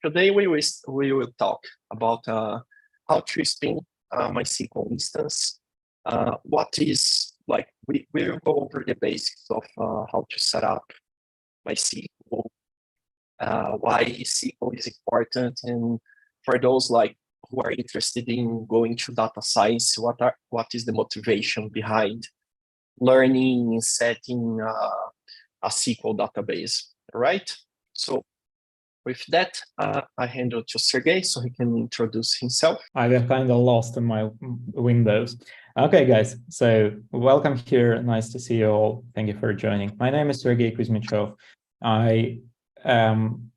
Today we will talk about how to spin MySQL instance. What is like we will go over the basics of how to set up MySQL, why SQL is important, and for those like who are interested in going to data science, what is the motivation behind learning and setting a SQL database, right? So with that, I hand it to Sergey so he can introduce himself. I got kind of lost in my windows. Okay, guys, so welcome here. Nice to see you all. Thank you for joining. My name is Sergey Kuzmichov. I am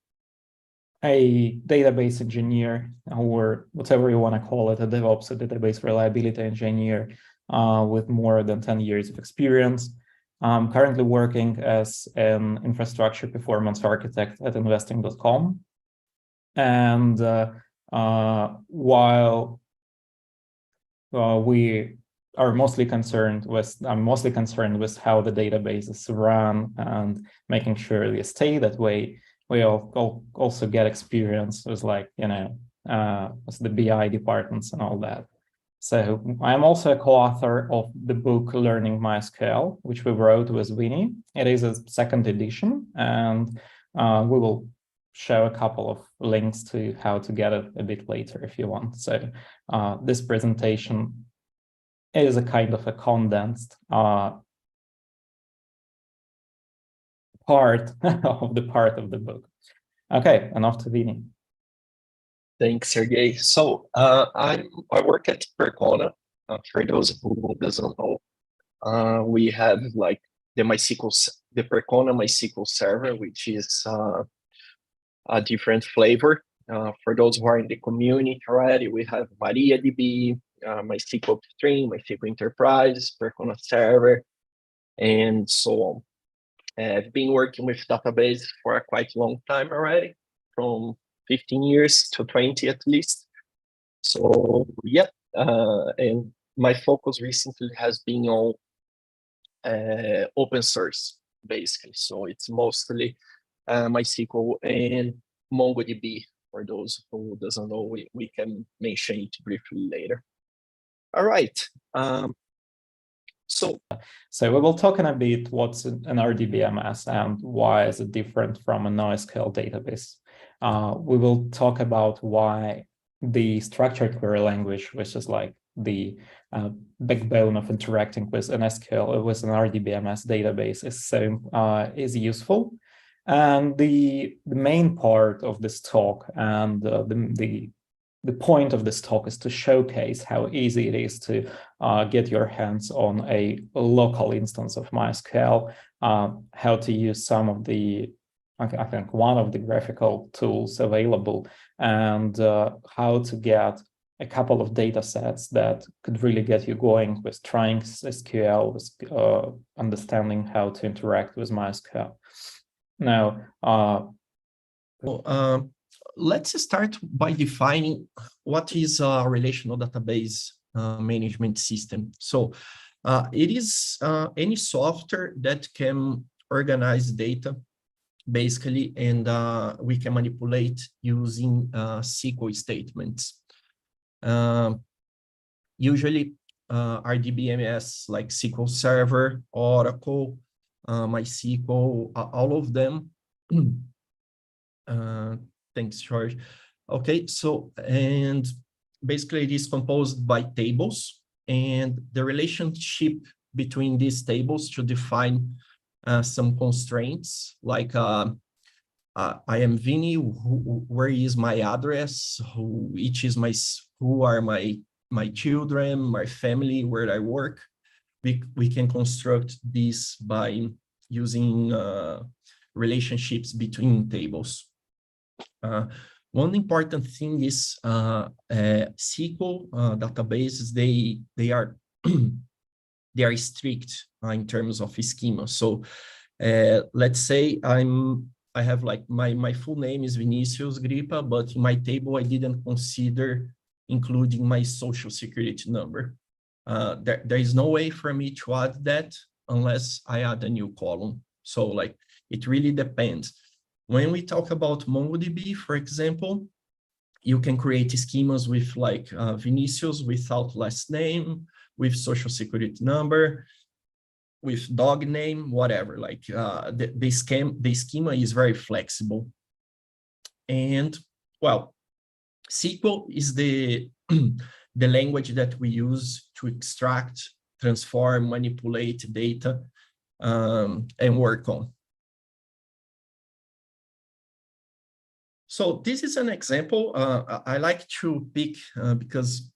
a database engineer, or whatever you want to call it, a DevOps, a database reliability engineer with more than 10 years of experience. I'm currently working as an infrastructure performance architect at investing.com. And while we are mostly concerned with, I'm mostly concerned with how the database is run and making sure they stay that way, we also get experience with with the BI departments and all that. So I'm also a co-author of the book Learning MySQL, which we wrote with Winnie. It is a second edition, and we will show a couple of links to how to get it a bit later if you want. So this presentation is a kind of a condensed part of the book. Okay, and off to Vinny. Thanks, Sergey. So I work at Percona. For those who doesn't know, we have like the Percona MySQL server, which is a different flavor. For those who are in the community already, we have MariaDB, MySQL Upstream, MySQL Enterprise, Percona server, and so on. I've been working with database for a quite long time already, from 15 years to 20 at least. So yeah, and my focus recently has been on open source, basically. So it's mostly MySQL and MongoDB. For those who doesn't know, we can mention it briefly later. All right. So we will talk in a bit what's an RDBMS and why is it different from a NoSQL database. We will talk about why the structured query language, which is like the backbone of interacting with an SQL, with an RDBMS database, is useful. And the main part of this talk and the point of this talk is to showcase how easy it is to get your hands on a local instance of MySQL, how to use some of the, I think one of the graphical tools available, and how to get a couple of data sets that could really get you going with trying SQL, with understanding how to interact with MySQL. Now, let's start by defining what is a relational database management system. So it is any software that can organize data, basically, and we can manipulate using SQL statements. Usually RDBMS like SQL Server, Oracle, MySQL, all of them. Thanks, George. Okay, so, and basically it is composed by tables, and the relationship between these tables to define some constraints, like I am Vinny, where is my address, who are my children, my family, where I work. We can construct this by using relationships between tables. One important thing is SQL databases, they are they are strict in terms of schema. So let's say I have like my full name is Vinicius Gripa, but in my table I didn't consider including my social security number. There is no way for me to add that unless I add a new column. So like it really depends. When we talk about MongoDB, for example, you can create schemas with like Vinicius without last name, with social security number, with dog name, whatever. Like the schema is very flexible. And well, SQL is the the language that we use to extract, transform, manipulate data, and work on. So this is an example. I like to pick because,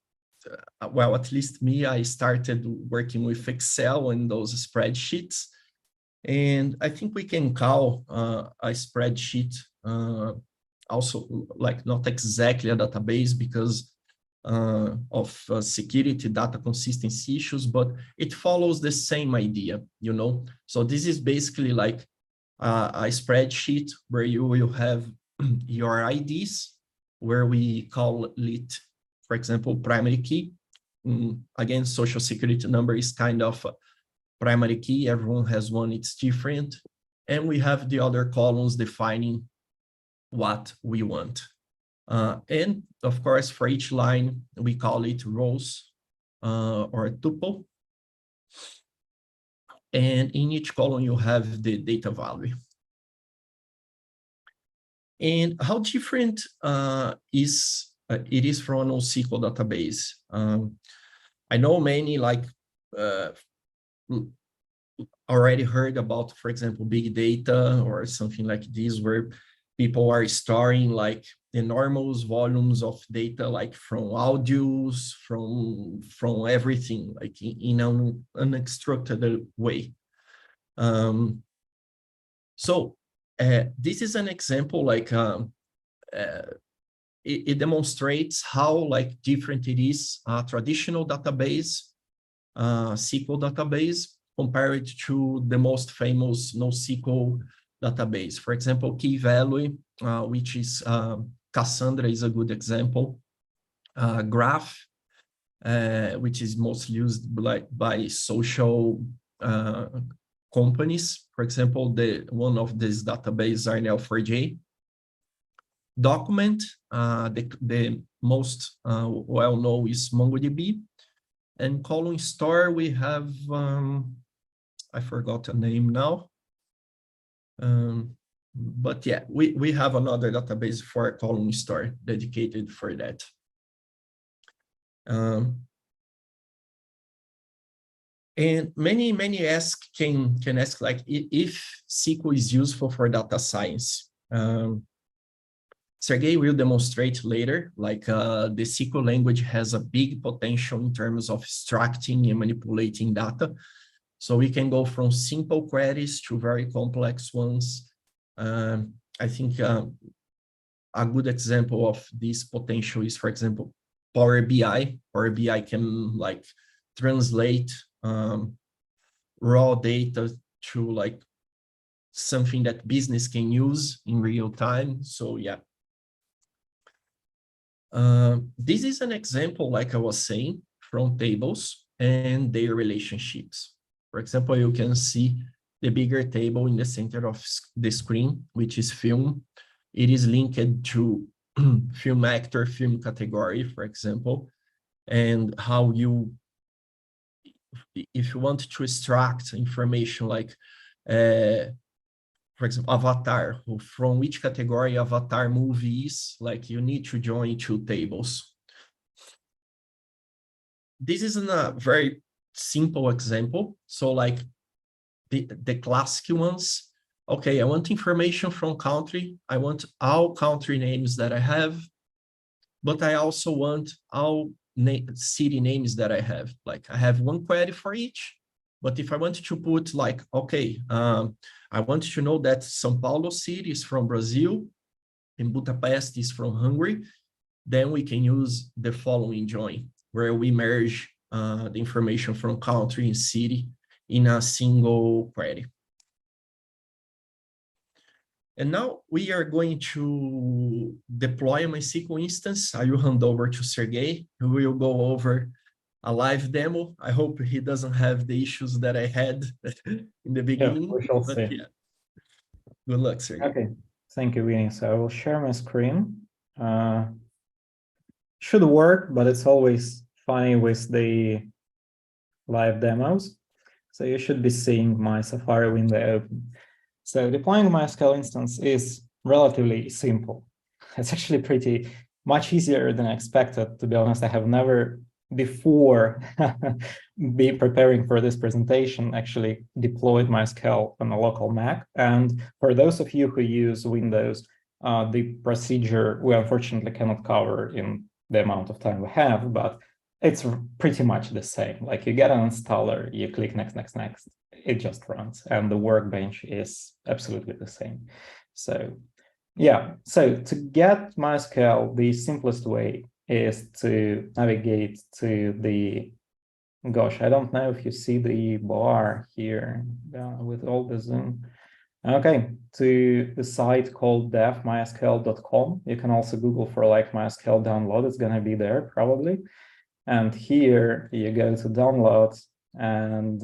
well, at least me, I started working with Excel and those spreadsheets. And I think we can call a spreadsheet also like not exactly a database because of security data consistency issues, but it follows the same idea, you know? So this is basically like a spreadsheet where you will have your IDs, where we call it, for example, primary key. Again, social security number is kind of a primary key. Everyone has one, it's different. And we have the other columns defining what we want. And of course, for each line, we call it rows or a tuple. And in each column, you have the data value. And how different it is from a NoSQL database. I know many like already heard about, for example, big data or something like this, where people are storing like enormous volumes of data, like from audios, from everything, like in an unstructured way. So this is an example, like it demonstrates how like different it is a traditional database, SQL database, compared to the most famous NoSQL database. For example, key value, which is Cassandra is a good example. Graph, which is mostly used by social companies. For example, one of these databases are Neo4j. Document, the most well-known is MongoDB. And column store, we have, I forgot the name now. But yeah, we have another database for a column store dedicated for that. And many can ask like if SQL is useful for data science. Sergey will demonstrate later, like the SQL language has a big potential in terms of extracting and manipulating data. So we can go from simple queries to very complex ones. I think a good example of this potential is, for example, Power BI. Power BI can like translate raw data to like something that business can use in real time. So yeah. This is an example, like I was saying, from tables and their relationships. For example, you can see the bigger table in the center of the screen, which is film. It is linked to film actor, film category, for example, and how you, if you want to extract information like, for example, avatar, from which category avatar movie is, like you need to join two tables. This is a very simple example. So like the classic ones, okay, I want information from country. I want all country names that I have, but I also want all city names that I have. Like I have one query for each, but if I want to put like, okay, I want to know that São Paulo city is from Brazil and Budapest is from Hungary, then we can use the following join, where we merge the information from country and city in a single query. And now we are going to deploy a MySQL instance. I will hand over to Sergey, who will go over a live demo. I hope he doesn't have the issues that I had in the beginning. Yeah, we shall see. Yeah. Good luck, Sergey. Okay, Thank you, Winnie. So I will share my screen. Should work, but it's always funny with the live demos. So you should be seeing my Safari window open. So deploying MySQL instance is relatively simple. It's actually pretty much easier than I expected. To be honest, I have never before be preparing for this presentation actually deployed MySQL on a local Mac. And for those of you who use Windows, the procedure we unfortunately cannot cover in the amount of time we have, but it's pretty much the same. Like you get an installer, you click next, next, next, it just runs, and the workbench is absolutely the same. So yeah, so to get MySQL, the simplest way is to navigate to the, gosh, I don't know if you see the bar here with all the zoom. Okay, to the site called dev.mysql.com. You can also Google for like MySQL download, it's gonna be there probably. And here you go to downloads, and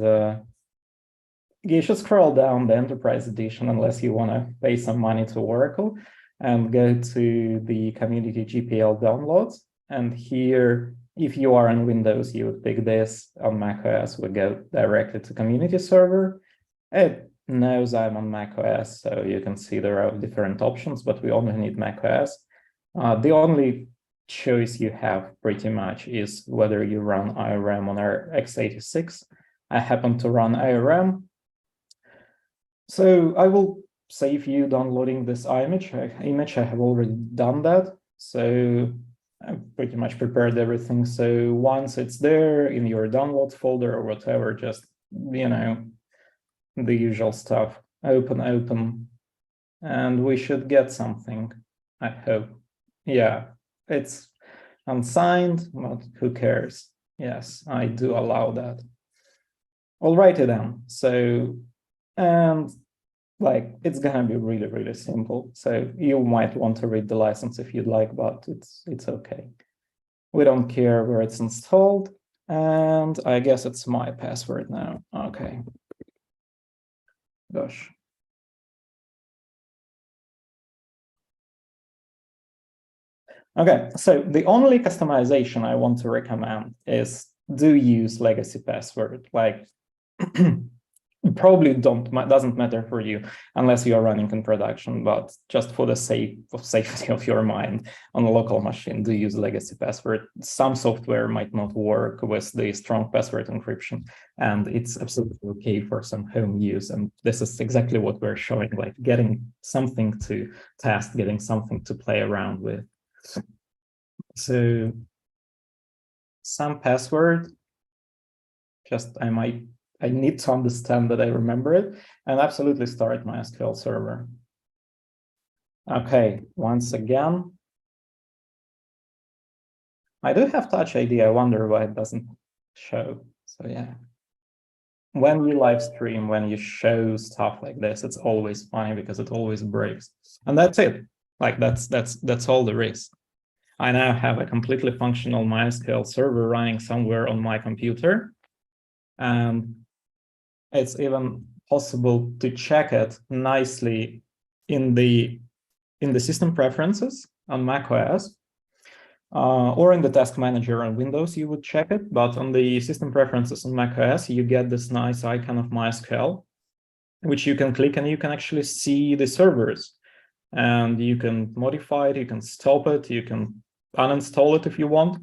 you should scroll down the Enterprise Edition unless you want to pay some money to Oracle, and go to the Community GPL downloads. And here, if you are on Windows, you would pick this. On macOS, we go directly to Community Server. It knows I'm on macOS, so you can see there are different options, but we only need macOS. The only choice you have pretty much is whether you run IRM on our x86. I happen to run IRM. So I will save you downloading this image. I have already done that. So I've pretty much prepared everything. So once it's there in your downloads folder or whatever, just, you know, the usual stuff, open, and we should get something, I hope. Yeah, it's unsigned, but who cares? Yes, I do allow that. Alrighty then. So, and like, it's gonna be really, really simple. So you might want to read the license if you'd like, but it's okay. We don't care where it's installed. And I guess it's my password now. Okay. Gosh. Okay, so the only customization I want to recommend is do use legacy password. Like, probably doesn't matter for you unless you are running in production, but just for the sake of safety of your mind on a local machine, do use legacy password. Some software might not work with the strong password encryption, and it's absolutely okay for some home use. And this is exactly what we're showing, like getting something to test, getting something to play around with. So some password, just I need to understand that I remember it, and absolutely start MySQL server. Okay, once again, I do have Touch ID. I wonder why it doesn't show. So yeah, when you live stream, when you show stuff like this, it's always funny because it always breaks. And that's it. Like that's all there is. I now have a completely functional MySQL server running somewhere on my computer, and it's even possible to check it nicely in the system preferences on macOS, or in the task manager on Windows, you would check it. But on the system preferences on macOS, you get this nice icon of MySQL, which you can click, and you can actually see the servers, and you can modify it, you can stop it, you can uninstall it if you want.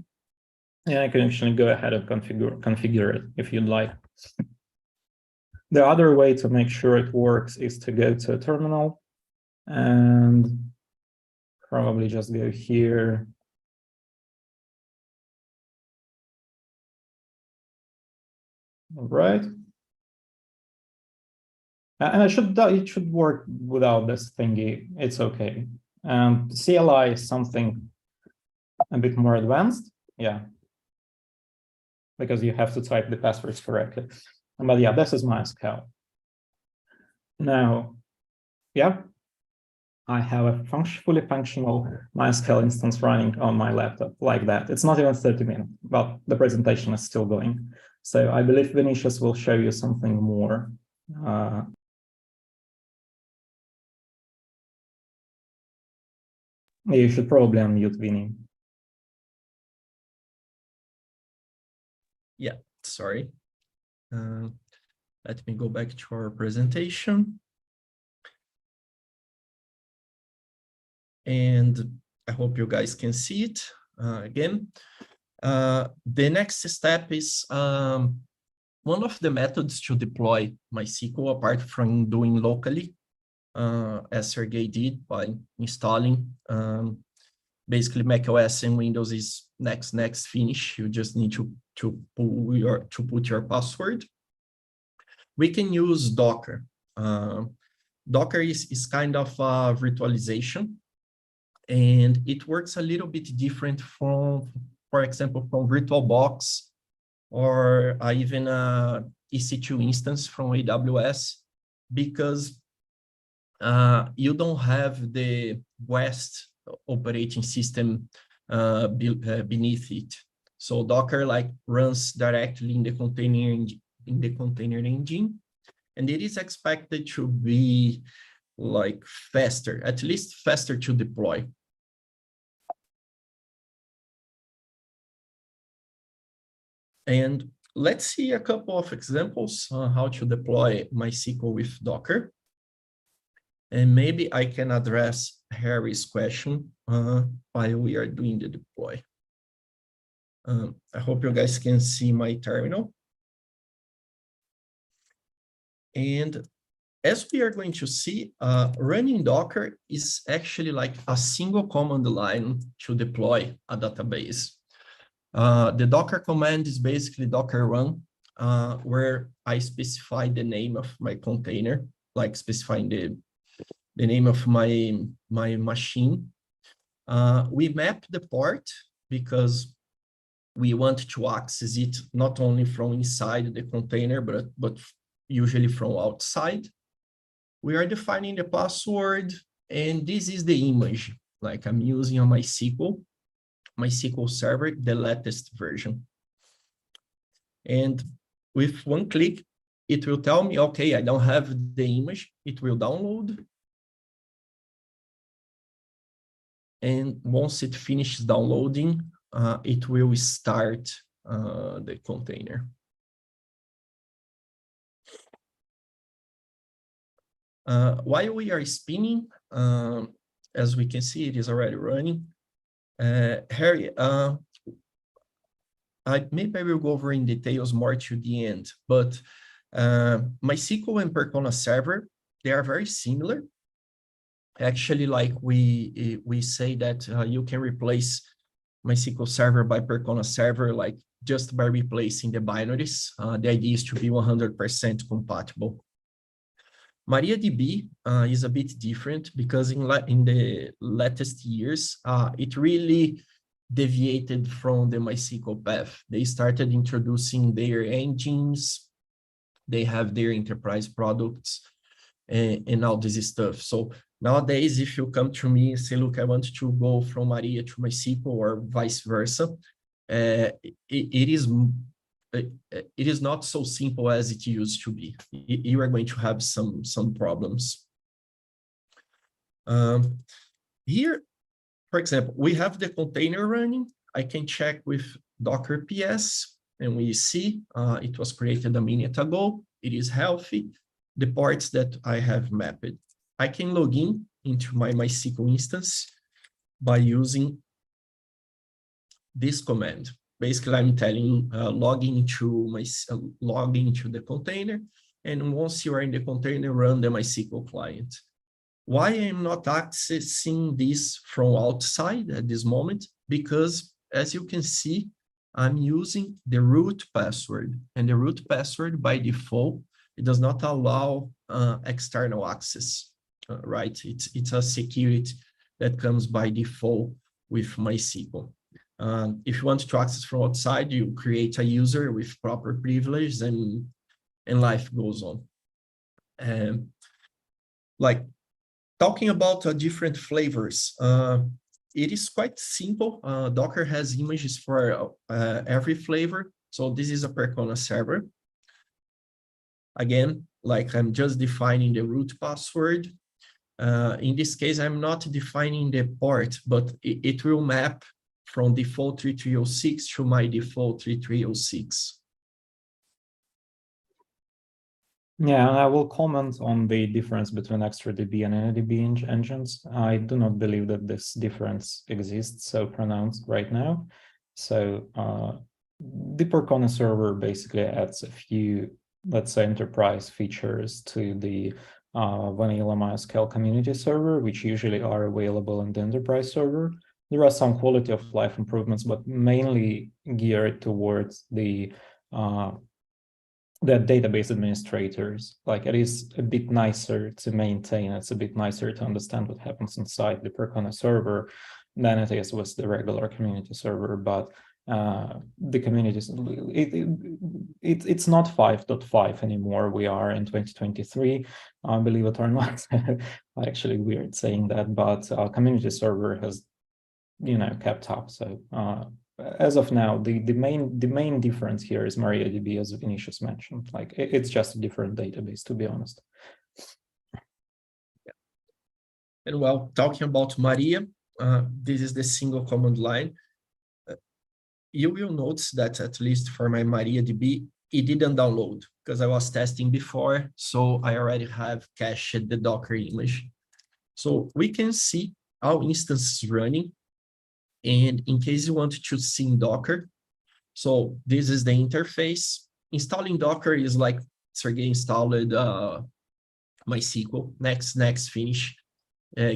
And you can actually go ahead and configure it if you'd like. The other way to make sure it works is to go to a terminal and probably just go here. All right. And it should work without this thingy. It's okay. CLI is something a bit more advanced. Yeah. Because you have to type the passwords correctly. But yeah, this is MySQL. Now, yeah, I have a fully functional MySQL instance running on my laptop like that. It's not even 30 minutes, but the presentation is still going. So I believe Vinicius will show you something more. You should probably unmute Vinny. Yeah, sorry. Let me go back to our presentation. And I hope you guys can see it again. The next step is one of the methods to deploy MySQL, apart from doing locally, as Sergey did by installing. Basically, macOS and Windows is next finish. You just need to put your password. We can use Docker. Docker is kind of a virtualization, and it works a little bit different from, for example, from VirtualBox or even a EC2 instance from AWS, because you don't have the West operating system beneath it. So Docker runs directly in the container engine, and it is expected to be faster, at least faster to deploy. And let's see a couple of examples on how to deploy MySQL with Docker. And maybe I can address Harry's question while we are doing the deploy. I hope you guys can see my terminal. And as we are going to see, running Docker is actually like a single command line to deploy a database. The Docker command is basically Docker run, where I specify the name of my container, like specifying the name of my machine. We map the port because we want to access it not only from inside the container, but usually from outside. We are defining the password, and this is the image like I'm using on MySQL server, the latest version. And with one click, it will tell me, okay, I don't have the image. It will download. And once it finishes downloading, it will start the container. While we are spinning, as we can see, it is already running. Harry, maybe I will go over in details more to the end, but MySQL and Percona server, they are very similar. Actually, like we say that you can replace MySQL server by Percona server, like just by replacing the binaries. The idea is to be 100% compatible. MariaDB is a bit different because in the latest years, it really deviated from the MySQL path. They started introducing their engines. They have their enterprise products and all this stuff. So nowadays, if you come to me and say, look, I want to go from Maria to MySQL or vice versa, it is not so simple as it used to be. You are going to have some problems. Here, for example, we have the container running. I can check with Docker PS, and we see it was created a minute ago. It is healthy. The parts that I have mapped. I can log in into my MySQL instance by using this command. Basically, I'm telling log into the container, and once you are in the container, run the MySQL client. Why I'm not accessing this from outside at this moment? Because as you can see, I'm using the root password, and the root password by default, it does not allow external access, right? It's a security that comes by default with MySQL. If you want to access from outside, you create a user with proper privileges, and life goes on. Like talking about different flavors, it is quite simple. Docker has images for every flavor. So this is a Percona server. Again, like I'm just defining the root password. In this case, I'm not defining the port, but it will map from default 3306 to my default 3306. Yeah, and I will comment on the difference between XtraDB and AnyDB engines. I do not believe that this difference exists so pronounced right now. So the Percona server basically adds a few, let's say, enterprise features to the vanilla MySQL community server, which usually are available in the enterprise server. There are some quality of life improvements, but mainly geared towards the database administrators. Like, it is a bit nicer to maintain, it's a bit nicer to understand what happens inside the Percona server than it is with the regular community server. But the communities, it's not 5.5 anymore. We are in 2023, believe it or not. Actually weird saying that, but community server has, kept up. So as of now, the main difference here is MariaDB, as Vinicius mentioned. Like, it's just a different database, to be honest. Yeah. And well, talking about Maria, this is the single command line. You will notice that, at least for my MariaDB, it didn't download because I was testing before, so I already have cached the Docker image. So we can see our instances running. And in case you want to sync Docker, so this is the interface. Installing Docker is like Sergey installed MySQL, next, finish,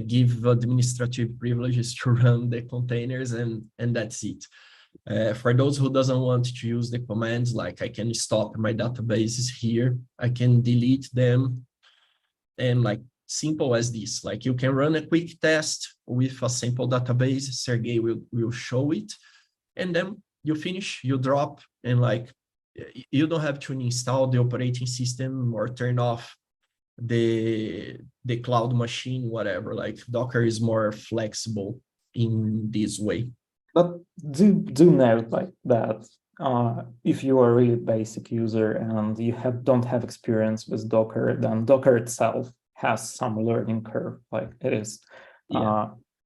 give administrative privileges to run the containers, and that's it. For those who doesn't want to use the commands, like I can stop my databases here, I can delete them, and like simple as this. Like, you can run a quick test with a sample database, Sergey will show it, and then you finish, you drop, and like, you don't have to install the operating system or turn off the cloud machine, whatever. Like, Docker is more flexible in this way. But do note like that if you are a really basic user and you don't have experience with Docker, then Docker itself has some learning curve. Like, it is,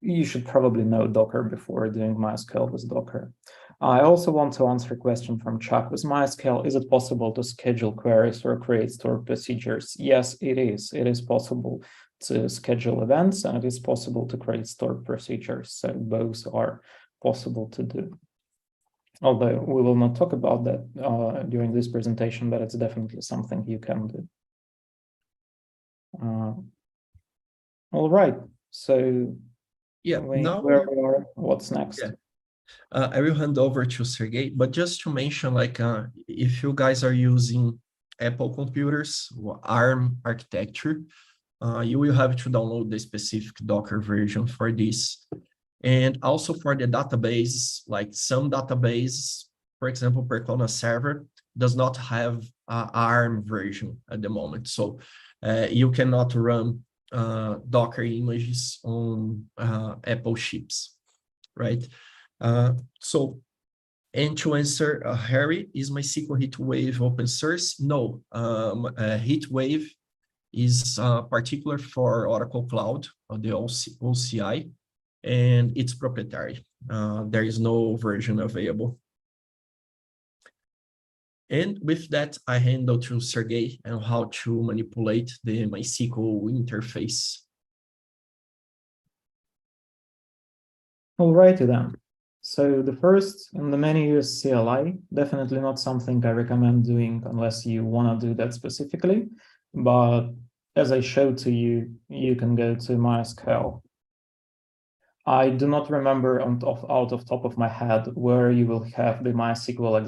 you should probably know Docker before doing MySQL with Docker. I also want to answer a question from Chuck. With MySQL, is it possible to schedule queries or create stored procedures? Yes, it is. It is possible to schedule events, and it is possible to create stored procedures. So both are possible to do. Although we will not talk about that during this presentation, but it's definitely something you can do. All right. So yeah, now where we are, what's next? Yeah. I will hand over to Sergey, but just to mention, like, if you guys are using Apple computers, ARM architecture, you will have to download the specific Docker version for this. And also for the database, like some databases, for example, Percona server does not have an ARM version at the moment. So you cannot run Docker images on Apple chips, right? So, and to answer Harry, is MySQL HeatWave open source? No, HeatWave is particular for Oracle Cloud, or the OCI, and it's proprietary. There is no version available. And with that, I hand over to Sergey on how to manipulate the MySQL interface. Alrighty then. So the first in the menu is CLI. Definitely not something I recommend doing unless you want to do that specifically. But as I showed to you, you can go to MySQL. I do not remember out of top of my head where you will have the MySQL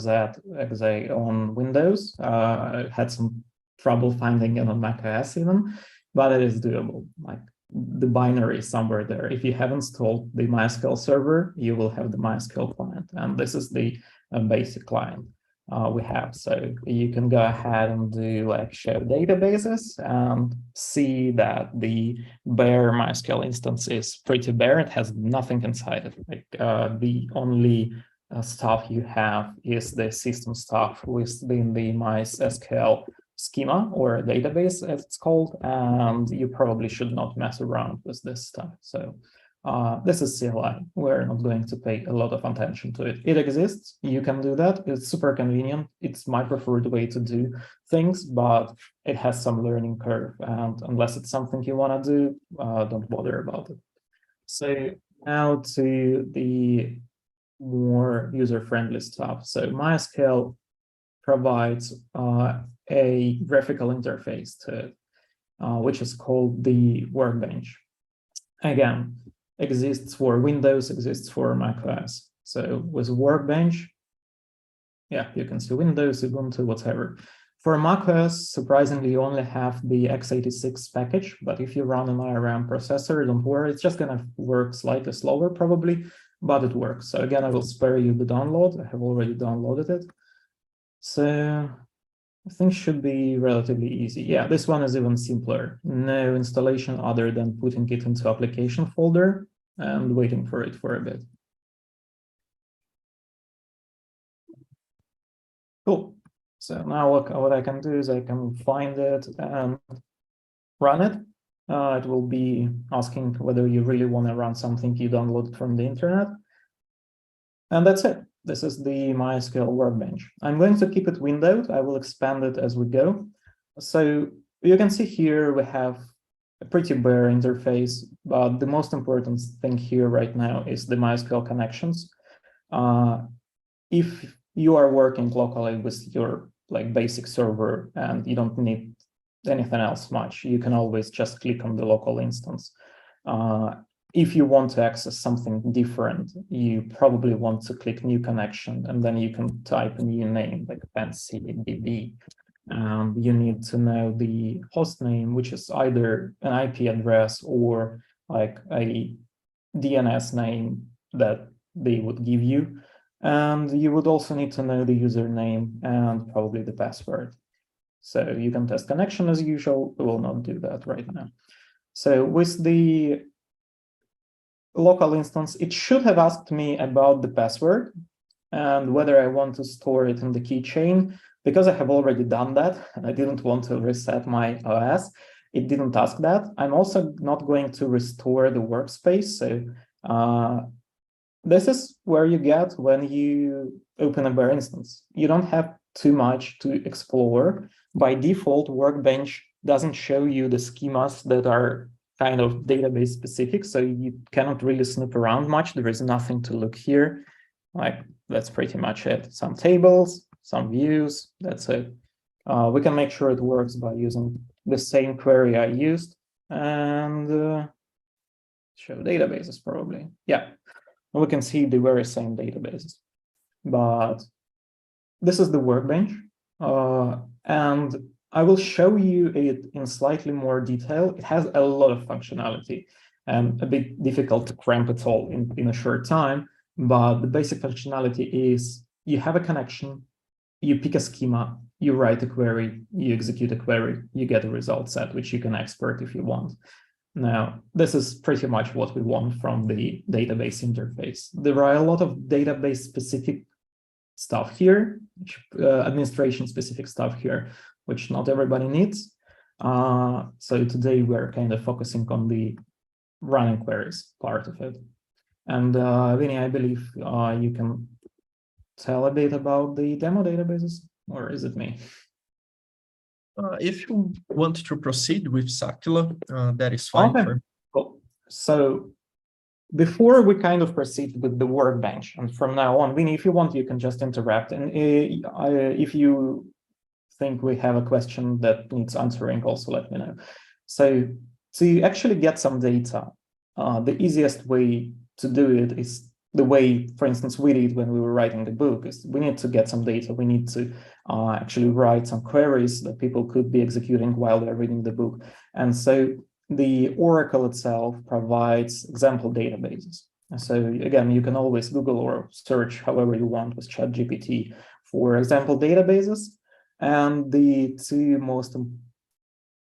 exe on Windows. I had some trouble finding it on macOS even, but it is doable. Like, the binary is somewhere there. If you have installed the MySQL server, you will have the MySQL client, and this is the basic client we have. So you can go ahead and do like show databases and see that the bare MySQL instance is pretty bare. It has nothing inside it. Like the only stuff you have is the system stuff within the MySQL schema or a database, as it's called, and you probably should not mess around with this stuff. So this is CLI. We're not going to pay a lot of attention to it. It exists. You can do that. It's super convenient. It's my preferred way to do things, but it has some learning curve. And unless it's something you want to do, don't bother about it. So now to the more user-friendly stuff. So MySQL provides a graphical interface to it, which is called the Workbench. Again, exists for Windows, exists for macOS. So with Workbench, yeah, you can see Windows, Ubuntu, whatever. For macOS, surprisingly, you only have the x86 package, but if you run an ARM processor, don't worry, it's just gonna work slightly slower probably, but it works. So again, I will spare you the download. I have already downloaded it. So I think should be relatively easy. Yeah, this one is even simpler. No installation other than putting it into application folder and waiting for it for a bit. Cool. So now what I can do is I can find it and run it. It will be asking whether you really want to run something you downloaded from the internet. And that's it. This is the MySQL Workbench. I'm going to keep it windowed. I will expand it as we go. So you can see here we have a pretty bare interface, but the most important thing here right now is the MySQL connections. If you are working locally with your basic server and you don't need anything else much, you can always just click on the local instance. If you want to access something different, you probably want to click new connection, and then you can type a new name like fancy DB. You need to know the host name, which is either an IP address or like a DNS name that they would give you. And you would also need to know the username and probably the password. So you can test connection as usual. We will not do that right now. So with the local instance, it should have asked me about the password and whether I want to store it in the keychain. Because I have already done that, and I didn't want to reset my OS, it didn't ask that. I'm also not going to restore the workspace. So this is where you get when you open a bare instance. You don't have too much to explore. By default, Workbench doesn't show you the schemas that are kind of database specific, so you cannot really snoop around much. There is nothing to look here. That's pretty much it. Some tables, some views, that's it. We can make sure it works by using the same query I used and show databases probably. Yeah. We can see the very same databases, but this is the Workbench, and I will show you it in slightly more detail. It has a lot of functionality and a bit difficult to cramp it all in a short time, but the basic functionality is you have a connection, you pick a schema, you write a query, you execute a query, you get a result set, which you can export if you want. Now, this is pretty much what we want from the database interface. There are a lot of database-specific stuff here, administration-specific stuff here, which not everybody needs. So today we're kind of focusing on the running queries part of it. And Vinny, I believe you can tell a bit about the demo databases, or is it me? If you want to proceed with Sakila, that is fine. Okay, cool. So before we kind of proceed with the Workbench, and from now on, Vinny, if you want, you can just interrupt. And if you think we have a question that needs answering, also let me know. So to actually get some data, the easiest way to do it is the way, for instance, we did when we were writing the book, is we need to get some data. We need to actually write some queries that people could be executing while they're reading the book. And so the Oracle itself provides example databases. So again, you can always Google or search however you want with ChatGPT for example databases. And the two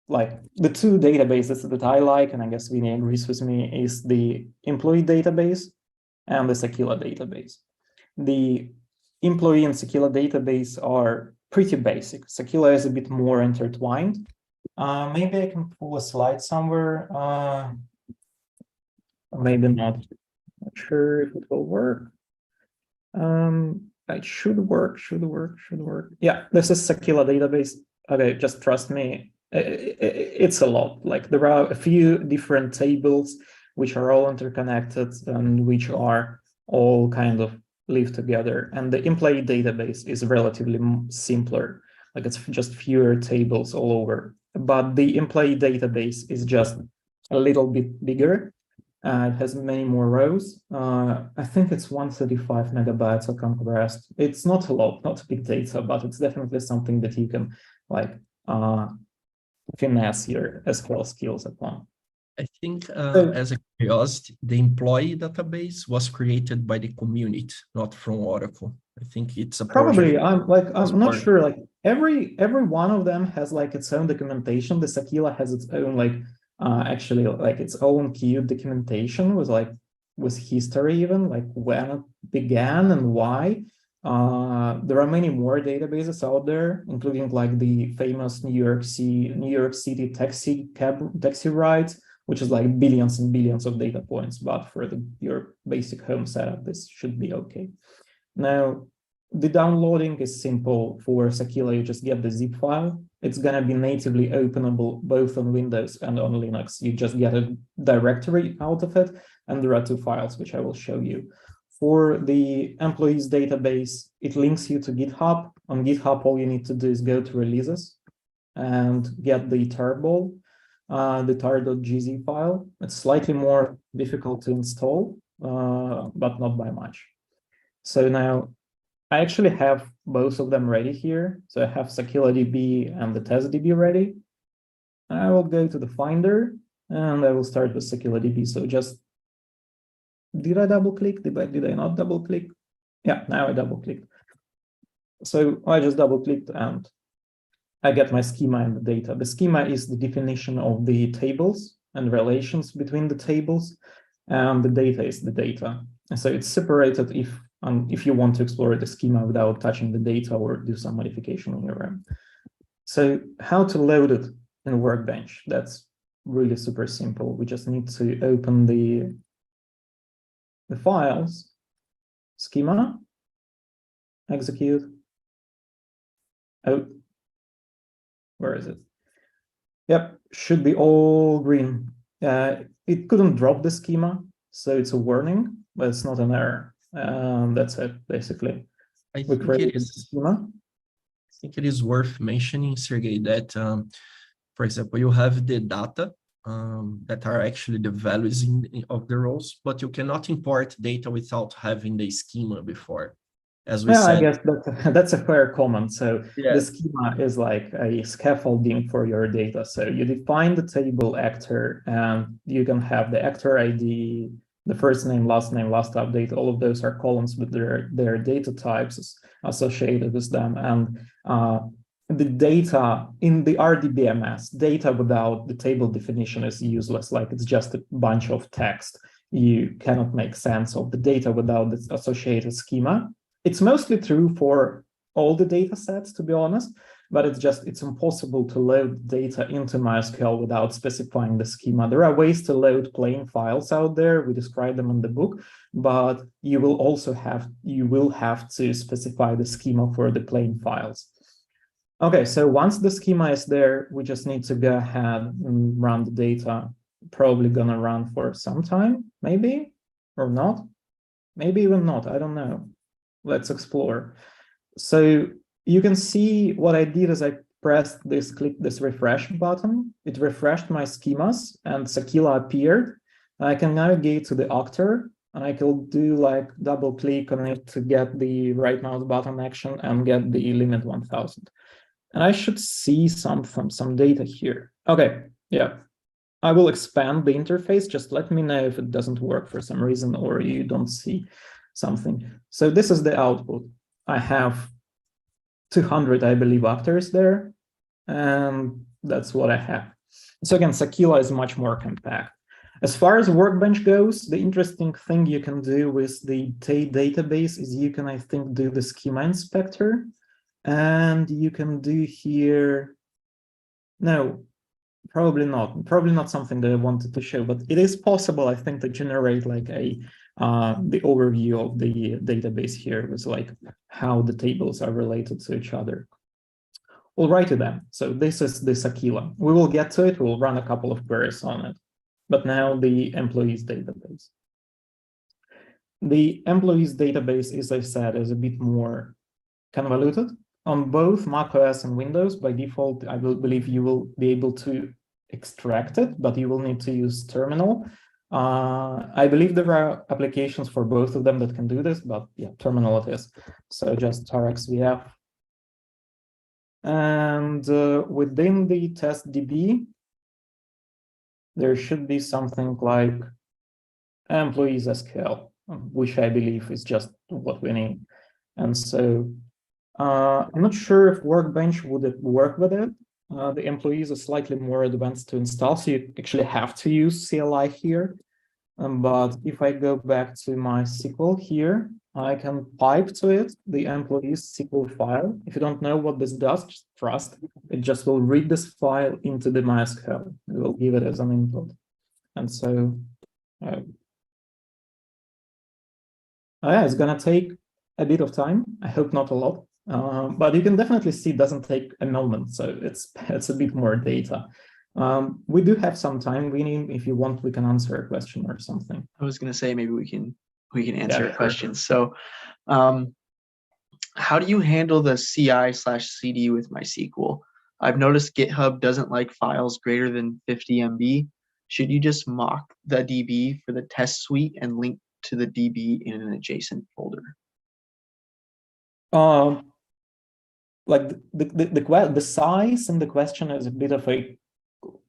databases that I like, and I guess Vinny agrees with me, is the employee database and the Sakila database. The employee and Sakila database are pretty basic. Sakila is a bit more intertwined. Maybe I can pull a slide somewhere. Maybe not. Not sure if it will work. It should work. Yeah, this is Sakila database. Okay, just trust me. It's a lot. Like there are a few different tables which are all interconnected and which are all kind of live together. And the employee database is relatively simpler. Like it's just fewer tables all over. But the employee database is just a little bit bigger. It has many more rows. I think it's 135 megabytes of compressed. It's not a lot, not big data, but it's definitely something that you can like finesse your SQL skills upon. I think as a curiosity, the employee database was created by the community, not from Oracle. I think it's a probably project. I'm not sure. Like every one of them has like its own documentation. The Sakila has its own like actually like its own queue documentation with history, even like when it began and why. There are many more databases out there, including like the famous New York City taxi rides, which is like billions and billions of data points. But for your basic home setup, this should be okay. Now, the downloading is simple. For Sakila, you just get the zip file. It's going to be natively openable both on Windows and on Linux. You just get a directory out of it, and there are two files, which I will show you. For the employees database, it links you to GitHub. On GitHub, all you need to do is go to releases and get the tarball, the tar.gz file. It's slightly more difficult to install, but not by much. So now I actually have both of them ready here. So I have SakilaDB and the TestDB ready. I will go to the Finder and I will start with SakilaDB. So just, did I double click? Did I not double click? Yeah, now I double clicked. So I just double clicked and I get my schema and the data. The schema is the definition of the tables and relations between the tables, and the data is the data. And so it's separated if you want to explore the schema without touching the data or do some modification on your own. So how to load it in Workbench? That's really super simple. We just need to open the files, schema, execute. Oh, where is it? Yep, should be all green. It couldn't drop the schema, so it's a warning, but it's not an error. That's it, basically. I think it is worth mentioning, Sergey, that, for example, you have the data that are actually the values of the rows, but you cannot import data without having the schema before. As we said, I guess that's a fair comment. So yeah. The schema is like a scaffolding for your data. So you define the table actor, and you can have the actor ID, the first name, last update. All of those are columns with their data types associated with them. And the data in the RDBMS, data without the table definition is useless. Like it's just a bunch of text. You cannot make sense of the data without the associated schema. It's mostly true for all the data sets, to be honest, but it's impossible to load data into MySQL without specifying the schema. There are ways to load plain files out there. We describe them in the book, but you will have to specify the schema for the plain files. Okay, so once the schema is there, we just need to go ahead and run the data. Probably gonna run for some time, maybe, or not. Maybe even not, I don't know. Let's explore. So you can see what I did is I clicked this refresh button. It refreshed my schemas and Sakila appeared. I can navigate to the actor and I can do like double click on it to get the right mouse button action and get the limit 1000. And I should see some data here. Okay, yeah. I will expand the interface. Just let me know if it doesn't work for some reason or you don't see something. So this is the output. I have 200, I believe, actors there, and that's what I have. So again, Sakila is much more compact. As far as Workbench goes, the interesting thing you can do with the database is you can, I think, do the schema inspector. And you can do here, no, probably not something that I wanted to show, but it is possible, I think, to generate like the overview of the database here with like how the tables are related to each other. Alrighty then, so this is the Aquila. We will get to it, we'll run a couple of queries on it. But now the employees database. The employees database, as I said, is a bit more convoluted. On both macOS and Windows, by default, I believe you will be able to extract it, but you will need to use terminal. I believe there are applications for both of them that can do this, but yeah, terminal it is. So just RxVF. And within the test DB, there should be something like employees SQL, which I believe is just what we need. And so I'm not sure if Workbench would work with it. The employees are slightly more advanced to install, so you actually have to use CLI here. But if I go back to MySQL here, I can pipe to it the employees SQL file. If you don't know what this does, just trust. It just will read this file into the MySQL. It will give it as an input. And so yeah, it's gonna take a bit of time. I hope not a lot. But you can definitely see it doesn't take a moment, so it's a bit more data. We do have some time, Winnie. If you want, we can answer a question or something. I was going to say maybe we can answer Yeah, questions. So, how do you handle the CI/CD with MySQL? I've noticed GitHub doesn't like files greater than 50 MB. Should you just mock the DB for the test suite and link to the DB in an adjacent folder? Like the size and the question is a bit of a,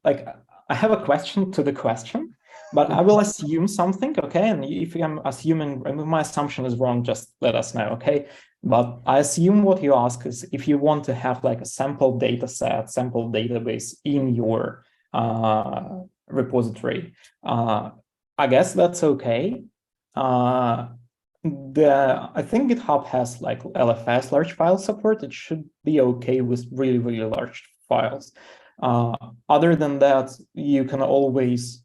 like, I have a question to the question, but I will assume something, okay? And if I'm assuming, my assumption is wrong, just let us know, okay? But I assume what you ask is if you want to have like a sample data set, sample database in your repository, I guess that's okay. I think GitHub has like LFS, large file support. It should be okay with really, really large files. Other than that, you can always,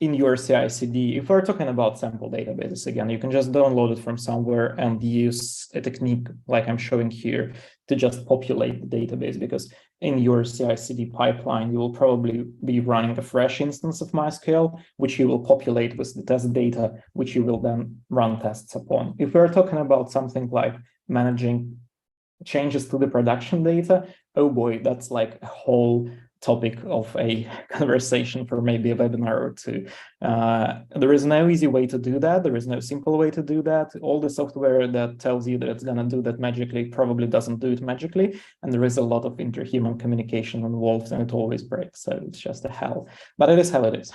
in your CI/CD, if we're talking about sample databases again, you can just download it from somewhere and use a technique like I'm showing here to just populate the database, because in your CI/CD pipeline, you will probably be running a fresh instance of MySQL, which you will populate with the test data, which you will then run tests upon. If we're talking about something like managing changes to the production data, oh boy, that's like a whole topic of a conversation for maybe a webinar or two. There is no easy way to do that. There is no simple way to do that. All the software that tells you that it's going to do that magically probably doesn't do it magically. And there is a lot of interhuman communication involved, and it always breaks. So it's just a hell. But it is how it is.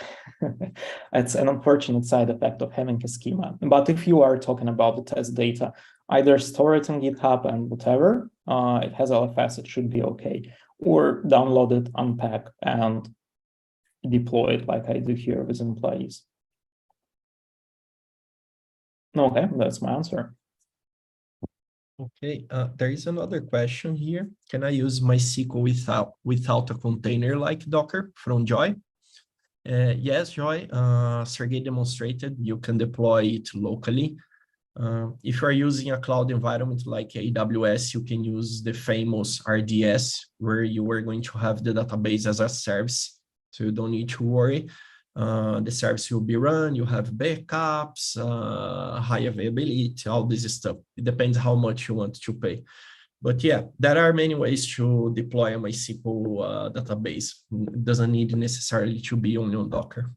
It's an unfortunate side effect of having a schema. But if you are talking about the test data, either store it in GitHub and whatever, it has LFS, it should be okay. Or download it, unpack, and deploy it like I do here with employees. Okay, that's my answer. Okay, there is another question here. Can I use MySQL without a container like Docker from Joy? Yes, Joy, Sergey demonstrated you can deploy it locally. If you are using a cloud environment like AWS, you can use the famous RDS, where you are going to have the database as a service. So you don't need to worry. The service will be run, you have backups, high availability, all this stuff. It depends how much you want to pay. But yeah, there are many ways to deploy a MySQL database. It doesn't need necessarily to be only on Docker.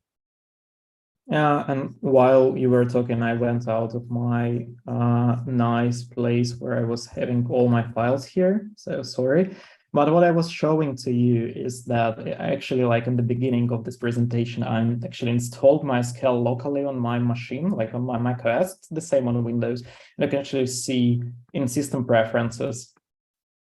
Yeah, and while you were talking, I went out of my nice place where I was having all my files here, so sorry. But what I was showing to you is that actually, like in the beginning of this presentation, I actually installed MySQL locally on my machine, like on my macOS, it's the same on Windows. And I can actually see in system preferences,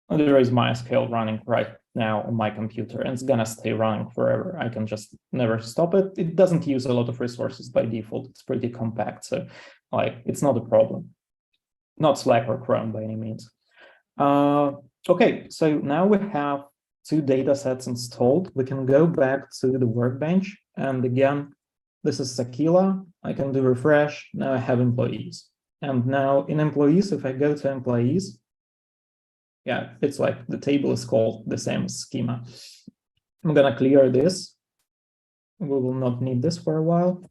there is MySQL running right now on my computer, and it's gonna stay running forever. I can just never stop it. It doesn't use a lot of resources by default. It's pretty compact, so like it's not a problem. Not Slack or Chrome by any means. Okay, so now we have two data sets installed. We can go back to the workbench. And again, this is Sakila. I can do refresh. Now I have employees. And now in employees, if I go to employees, yeah, it's like the table is called the same schema. I'm going to clear this. We will not need this for a while.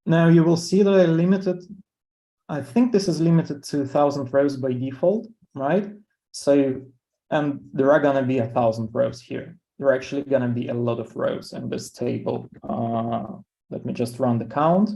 Now you will see that I limited, I think this is limited to 1,000 rows by default, right? So, and there are going to be 1,000 rows here. There are actually going to be a lot of rows in this table. Let me just run the count.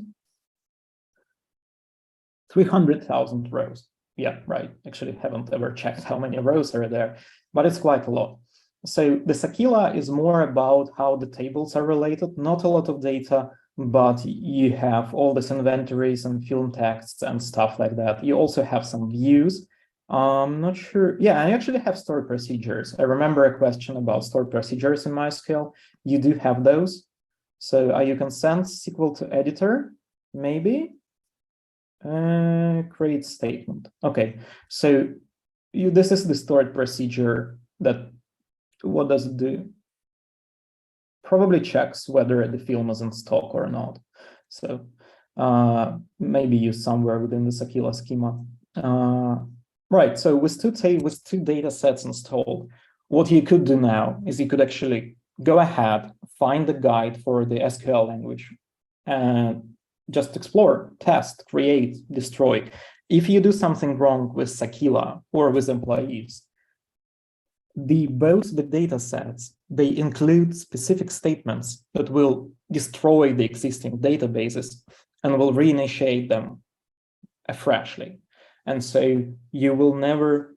300,000 rows. Yeah, right. Actually, haven't ever checked how many rows are there, but it's quite a lot. So the Sakila is more about how the tables are related, not a lot of data, but you have all these inventories and film texts and stuff like that. You also have some views. I'm not sure. Yeah, I actually have stored procedures. I remember a question about stored procedures in MySQL. You do have those. So you can send SQL to editor, maybe. Create statement. Okay, so this is the stored procedure that, what does it do? Probably checks whether the film is in stock or not. So maybe used somewhere within the Sakila schema. Right, so with two data sets installed, what you could do now is you could actually go ahead, find the guide for the SQL language, and just explore, test, create, destroy. If you do something wrong with Sakila or with employees, both the data sets, they include specific statements that will destroy the existing databases and will reinitiate them freshly. And so you will never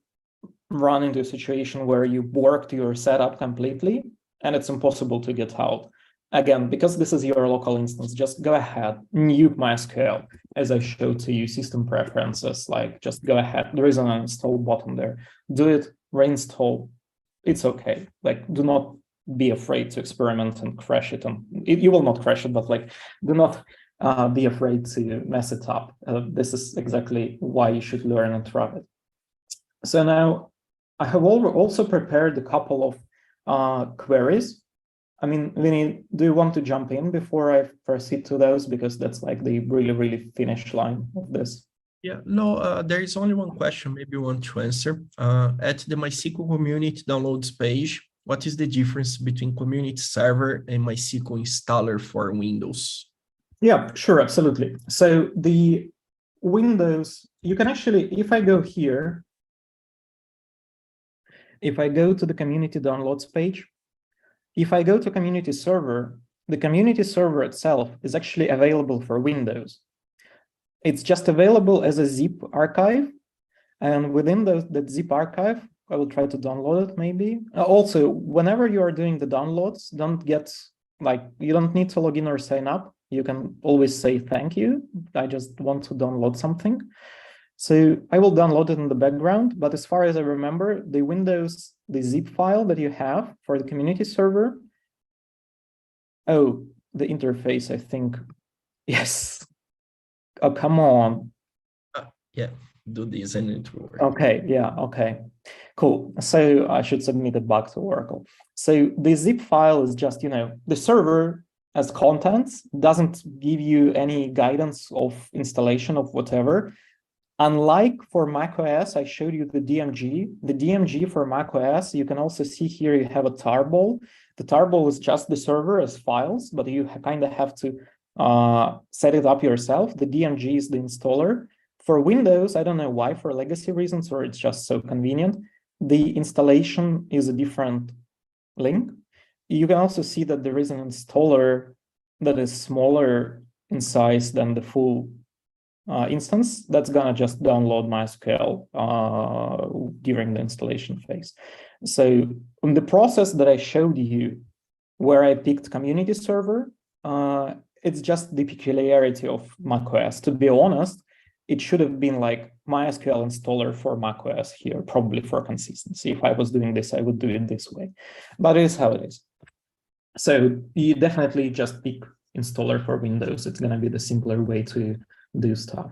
run into a situation where you worked your setup completely and it's impossible to get out. Again, because this is your local instance, just go ahead, nuke MySQL, as I showed to you, system preferences, like just go ahead. There is an uninstall button there. Do it, reinstall. It's okay. Like, do not be afraid to experiment and crash it. And you will not crash it, but like, do not be afraid to mess it up. This is exactly why you should learn and try it. So now I have also prepared a couple of queries. I mean, Vinny, do you want to jump in before I proceed to those? Because that's like the really, really finish line of this. Yeah, no, there is only one question maybe you want to answer. At the MySQL community downloads page, what is the difference between community server and MySQL installer for Windows? Yeah, sure, absolutely. So the Windows, you can actually, if I go here, if I go to the community downloads page, if I go to community server, the community server itself is actually available for Windows. It's just available as a zip archive. And within that zip archive, I will try to download it maybe. Also, whenever you are doing the downloads, you don't need to log in or sign up. You can always say, thank you, I just want to download something. So I will download it in the background, but as far as I remember, the zip file that you have for the community server, the interface, I think, yes. Oh, come on. Yeah, do this and it will work. Okay, yeah, okay, cool. So I should submit it back to Oracle. So the zip file is just, the server as contents doesn't give you any guidance of installation of whatever. Unlike for macOS, I showed you the DMG. The DMG for macOS, you can also see here you have a tarball. The tarball is just the server as files, but you kind of have to set it up yourself. The DMG is the installer. For Windows, I don't know why, for legacy reasons, or it's just so convenient, the installation is a different link. You can also see that there is an installer that is smaller in size than the full instance that's gonna just download MySQL during the installation phase. So in the process that I showed you, where I picked community server, it's just the peculiarity of macOS. To be honest, it should have been like MySQL installer for macOS here, probably for consistency. If I was doing this, I would do it this way, but it is how it is. So you definitely just pick installer for Windows. It's gonna be the simpler way to do stuff.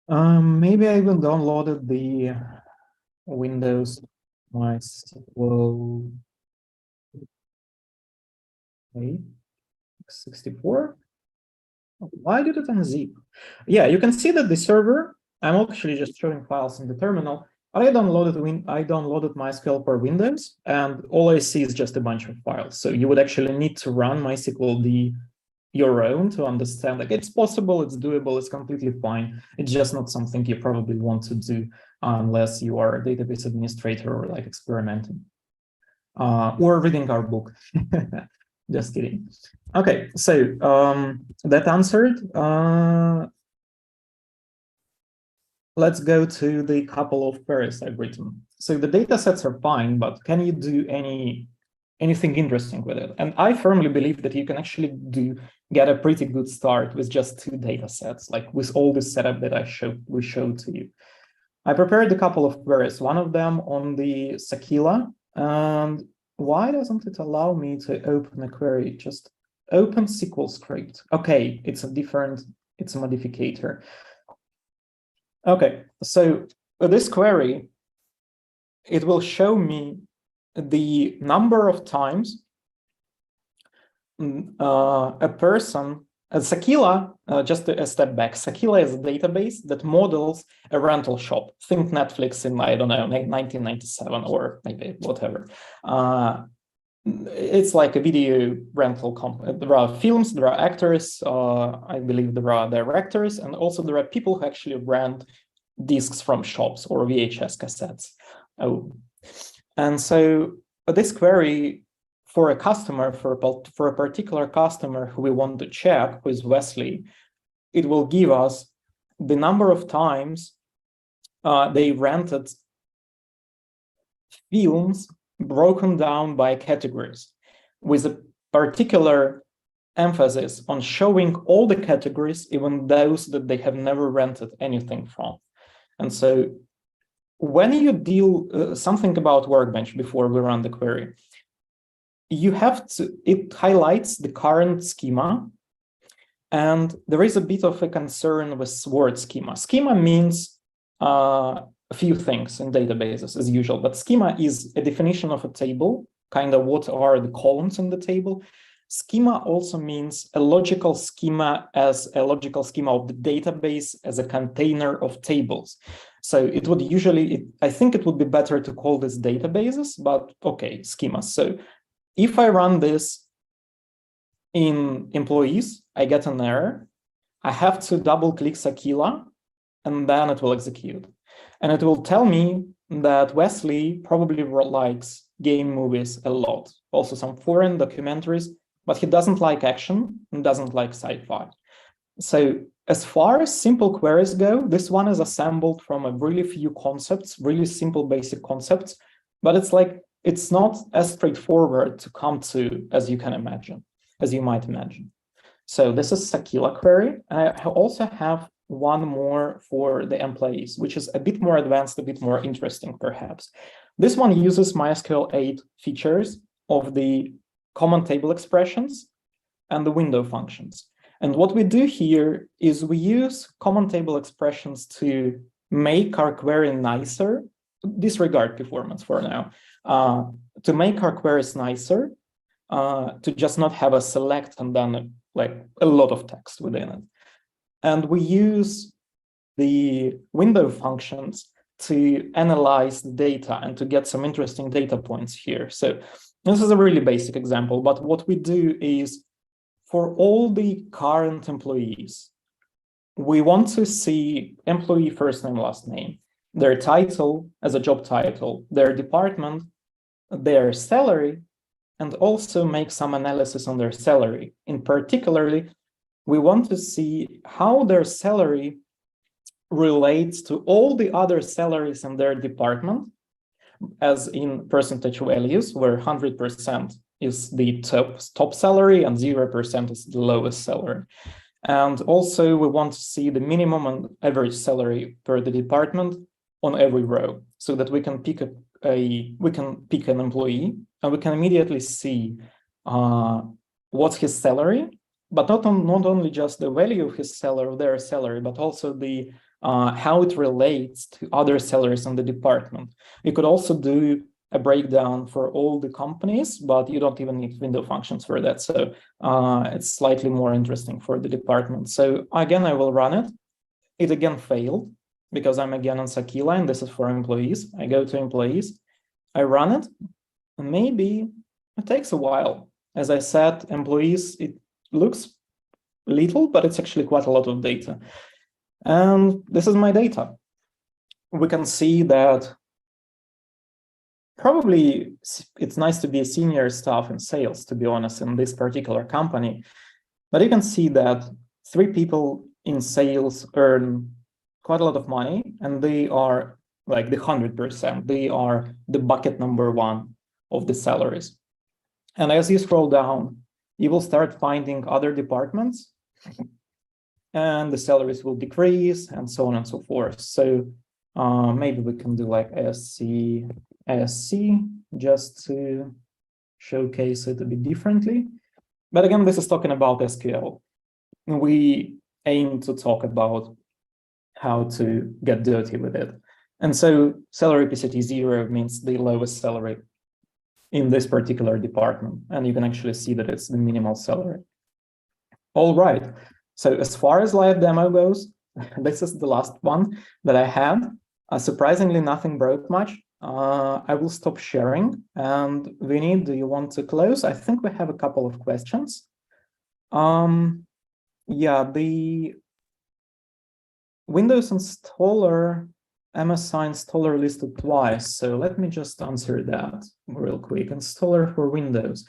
Maybe I even downloaded the Windows MySQL 64. Why did it unzip? Yeah, you can see that the server, I'm actually just showing files in the terminal. I downloaded MySQL for Windows, and all I see is just a bunch of files. So you would actually need to run MySQL your own to understand, like, it's possible, it's doable, it's completely fine. It's just not something you probably want to do unless you are a database administrator or like experimenting or reading our book. Just kidding. Okay, so that answered. Let's go to the couple of queries I've written. So the data sets are fine, but can you do anything interesting with it? And I firmly believe that you can actually get a pretty good start with just 2 data sets, like with all the setup that we showed to you. I prepared a couple of queries, one of them on the Sakila. And why doesn't it allow me to open a query? Just open SQL script. Okay, it's a modificator. Okay, so this query, it will show me the number of times a person, Sakila, just a step back, Sakila is a database that models a rental shop. Think Netflix in, I don't know, 1997 or maybe whatever. It's like a video rental company. There are films, there are actors, I believe there are directors, and also there are people who actually rent discs from shops or VHS cassettes. Oh, and so this query for a customer, for a particular customer who we want to check, who is Wesley, it will give us the number of times they rented films broken down by categories, with a particular emphasis on showing all the categories, even those that they have never rented anything from. And so when you deal something about Workbench before we run the query, you have to, it highlights the current schema, and there is a bit of a concern with word schema. Schema means a few things in databases as usual, but schema is a definition of a table, kind of what are the columns in the table. Schema also means a logical schema as a logical schema of the database as a container of tables. So it would usually, I think it would be better to call this databases, but okay, schemas. So if I run this in employees, I get an error. I have to double click Sakila, and then it will execute. And it will tell me that Wesley probably likes game movies a lot, also some foreign documentaries, but he doesn't like action and doesn't like sci-fi. So as far as simple queries go, this one is assembled from a really few concepts, really simple basic concepts, but it's like, it's not as straightforward to come to as you can imagine, as you might imagine. So this is Sakila query. I also have one more for the employees, which is a bit more advanced, a bit more interesting, perhaps. This one uses MySQL 8 features of the common table expressions and the window functions. And what we do here is we use common table expressions to make our query nicer, disregard performance for now, to make our queries nicer, to just not have a select and then like a lot of text within it. And we use the window functions to analyze the data and to get some interesting data points here. So this is a really basic example, but what we do is for all the current employees, we want to see employee first name, last name, their title as a job title, their department, their salary, and also make some analysis on their salary. In particularly, we want to see how their salary relates to all the other salaries in their department, as in percentage values, where 100% is the top salary and 0% is the lowest salary. And also we want to see the minimum and average salary per the department on every row, so that we can pick an employee and we can immediately see what's his salary, but not only just the value of his salary, their salary, but also the how it relates to other salaries in the department. You could also do a breakdown for all the companies, but you don't even need window functions for that. So it's slightly more interesting for the department. So again, I will run it. It again failed because I'm again on Sakila, and this is for employees. I go to employees, I run it, and maybe it takes a while. As I said, employees, it looks little, but it's actually quite a lot of data. And this is my data. We can see that probably it's nice to be a senior staff in sales, to be honest, in this particular company. But you can see that 3 people in sales earn quite a lot of money, and they are like the 100%. They are the bucket number 1 of the salaries. And as you scroll down, you will start finding other departments, and the salaries will decrease, and so on and so forth. So maybe we can do like ASC just to showcase it a bit differently. But again, this is talking about SQL. We aim to talk about how to get dirty with it. And so salary PCT 0 means the lowest salary in this particular department. And you can actually see that it's the minimal salary. All right. So as far as live demo goes, this is the last one that I had. Surprisingly, nothing broke much. I will stop sharing. And Vinny, do you want to close? I think we have a couple of questions. Yeah, the Windows installer, MSI installer listed twice. So let me just answer that real quick. Installer for Windows.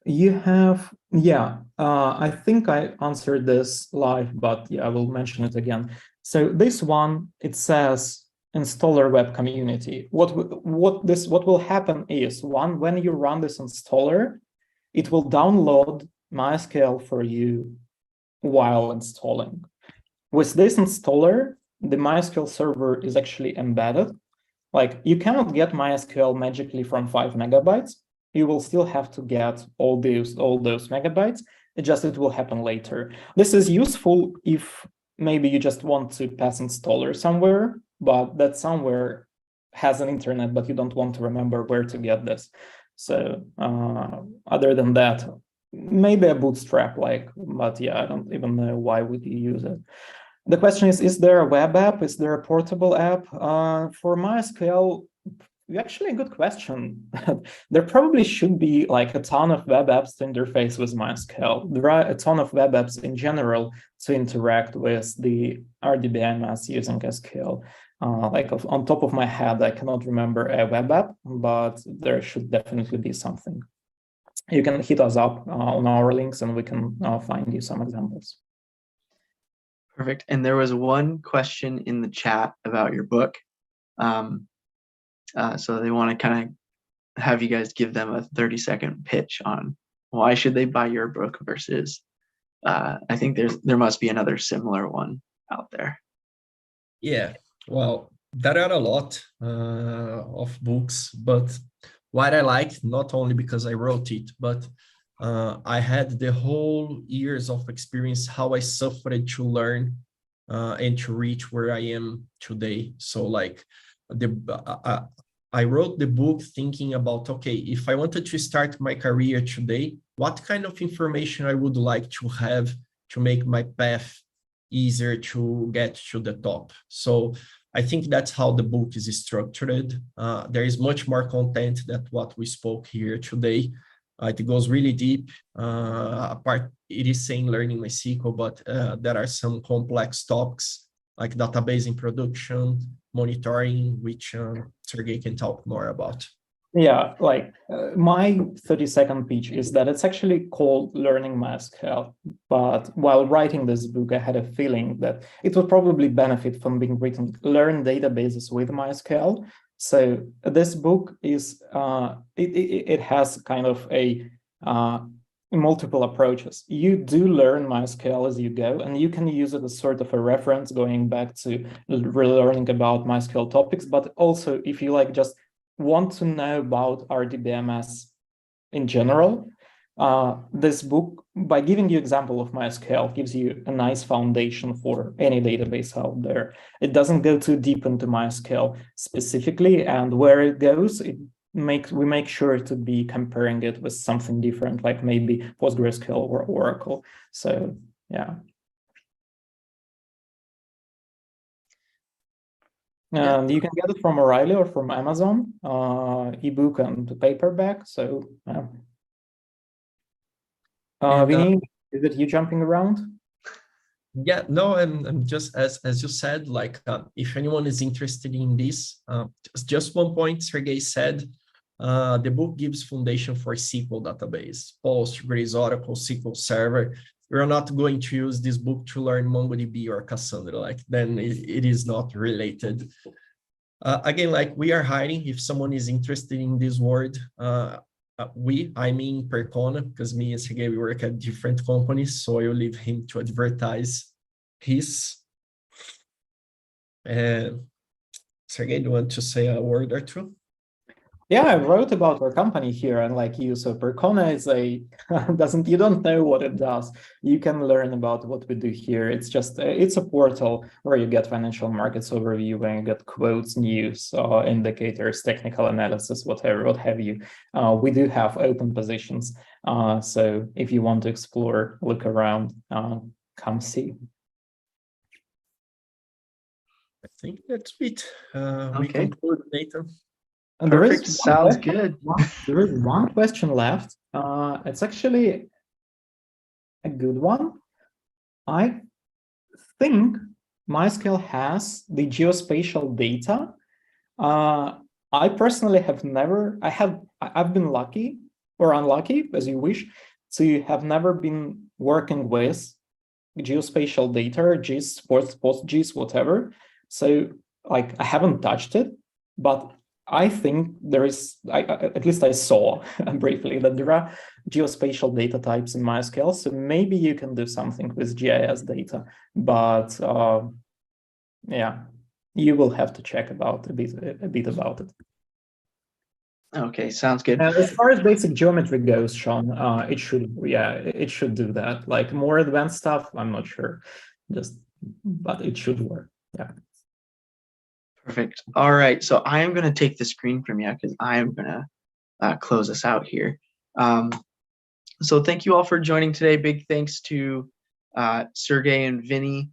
You have, yeah, I think I answered this live, but yeah, I will mention it again. So this one, it says installer web community. What will happen is, when you run this installer, it will download MySQL for you while installing. With this installer, the MySQL server is actually embedded. Like, you cannot get MySQL magically from 5 megabytes. You will still have to get all those megabytes. It will happen later. This is useful if maybe you just want to pass installer somewhere, but that somewhere has an internet, but you don't want to remember where to get this. So other than that, maybe a bootstrap but yeah, I don't even know why would you use it. The question is there a web app? Is there a portable app? For MySQL, actually a good question. There probably should be like a ton of web apps to interface with MySQL. There are a ton of web apps in general to interact with the RDBMS using SQL. On top of my head, I cannot remember a web app, but there should definitely be something. You can hit us up on our links and we can find you some examples. Perfect. And there was one question in the chat about your book. So they want to kind of have you guys give them a 30-second pitch on why should they buy your book versus, I think there must be another similar one out there. Yeah, well, there are a lot of books, but what I like, not only because I wrote it, but I had the whole years of experience, how I suffered to learn and to reach where I am today. So like I wrote the book thinking about, okay, if I wanted to start my career today, what kind of information I would like to have to make my path easier to get to the top. So I think that's how the book is structured. There is much more content than what we spoke here today. It goes really deep. Apart, it is saying learning MySQL, but there are some complex topics like database in production, monitoring, which Sergey can talk more about. Yeah, my 30-second pitch is that it's actually called Learning MySQL. But while writing this book, I had a feeling that it would probably benefit from being written, Learn Databases with MySQL. So this book is, it has kind of a multiple approaches. You do learn MySQL as you go, and you can use it as sort of a reference going back to learning about MySQL topics. But also, if you just want to know about RDBMS in general, this book by giving you example of MySQL gives you a nice foundation for any database out there. It doesn't go too deep into MySQL specifically, and where it goes, we make sure to be comparing it with something different, like maybe PostgreSQL or Oracle. So yeah. And you can get it from O'Reilly or from Amazon, ebook and paperback. So Vinny, is it you jumping around? Yeah, no, I'm just as you said, like if anyone is interested in this, just one point Sergey said, the book gives foundation for SQL database, Postgres, Oracle, SQL Server. We're not going to use this book to learn MongoDB or Cassandra, like then it is not related. Again, like we are hiring, if someone is interested in this word, I mean Percona, because me and Sergey, we work at different companies, so I will leave him to advertise his. Sergey, do you want to say a word or two? Yeah, I wrote about our company here, unlike you. So Percona is you don't know what it does. You can learn about what we do here. It's just, it's a portal where you get financial markets overview, where you get quotes, news, indicators, technical analysis, what have you. We do have open positions. So if you want to explore, look around, come see. I think that's it. Okay. We conclude, Nathan. And Perfect. Sounds good. There is one question left. It's actually a good one. I think MySQL has the geospatial data. I personally have never, I've been lucky or unlucky, as you wish, to have never been working with geospatial data, GIS, PostGIS, whatever. So like I haven't touched it, but I think there is, at least I saw briefly that there are geospatial data types in MySQL. So maybe you can do something with GIS data, but yeah, you will have to check about a bit about it. Okay, sounds good. As far as basic geometry goes, Sean, it should do that. Like more advanced stuff, I'm not sure, but it should work. Yeah. Perfect. All right. So I am going to take the screen from you because I am going to close us out here. So thank you all for joining today. Big thanks to Sergey and Vinny.